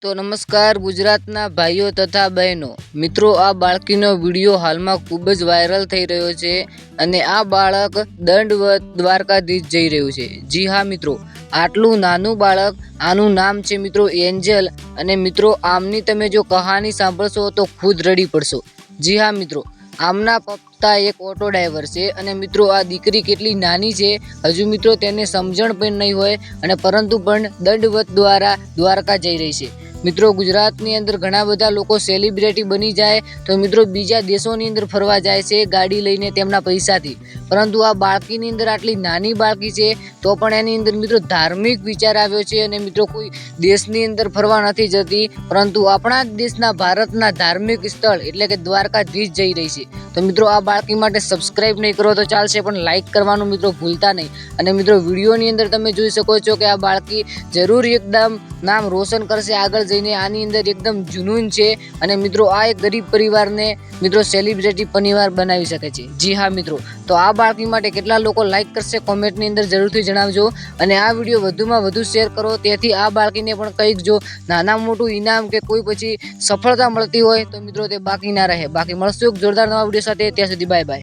તો નમસ્કાર ગુજરાતના ભાઈઓ તથા બહેનો મિત્રો, આ બાળકીનો વિડીયો હાલમાં ખૂબ જ વાયરલ થઈ રહ્યો છે અને આ બાળક દંડવત દ્વારકાધીશ જઈ રહ્યું છે. જી હા મિત્રો, આટલું નાનું બાળક, આનું નામ છે મિત્રો એન્જલ. અને મિત્રો આમની તમે જો કહાની સાંભળશો તો ખુદ રડી પડશો. જી હા મિત્રો, આમના પપ્પા એક ઓટો ડ્રાઈવર છે અને મિત્રો આ દીકરી કેટલી નાની છે, હજુ મિત્રો તેને સમજણ પણ નહીં હોય અને પરંતુ પણ દંડવત દ્વારા દ્વારકા જઈ રહી છે. મિત્રો ગુજરાતની અંદર ઘણા બધા લોકો સેલિબ્રિટી બની જાય તો મિત્રો બીજા દેશોની અંદર ફરવા જાય છે ગાડી લઈને તેમના પૈસાથી, પરંતુ આ બાળકીની અંદર આટલી નાની બાળકી છે તો પણ એની અંદર મિત્રો ધાર્મિક વિચાર આવ્યો છે અને મિત્રો કોઈ દેશની અંદર ફરવા નથી જતી, પરંતુ આપણા દેશના ભારતના ધાર્મિક સ્થળ એટલે કે દ્વારકાધીશ જઈ રહી છે. તો મિત્રો આ બાળકી માટે સબસ્ક્રાઈબ નહીં કરો તો ચાલશે, પણ લાઈક કરવાનું મિત્રો ભૂલતા નહીં. અને મિત્રો વિડીયોની અંદર તમે જોઈ શકો છો કે આ બાળકી જરૂર એકદમ નામ રોશન કરશે આગળ જઈને. આની અંદર એકદમ જુનૂન છે અને મિત્રો આ એક ગરીબ પરિવારને મિત્રો સેલિબ્રિટી પરિવાર બનાવી શકે છે. જી હા મિત્રો, તો આ બાળકી માટે કેટલા લોકો લાઈક કરશે કોમેન્ટની અંદર જરૂરથી જણાવજો અને આ વિડીયો વધુમાં વધુ શેર કરો, તેથી આ બાળકીને પણ કંઈક જો નાના મોટું ઇનામ કે કોઈ પછી સફળતા મળતી હોય તો મિત્રો તે બાકી ના રહે. બાકી મળશું એક જોરદાર નવા વિડીયો સાથે, ત્યાં સુધી બાય બાય.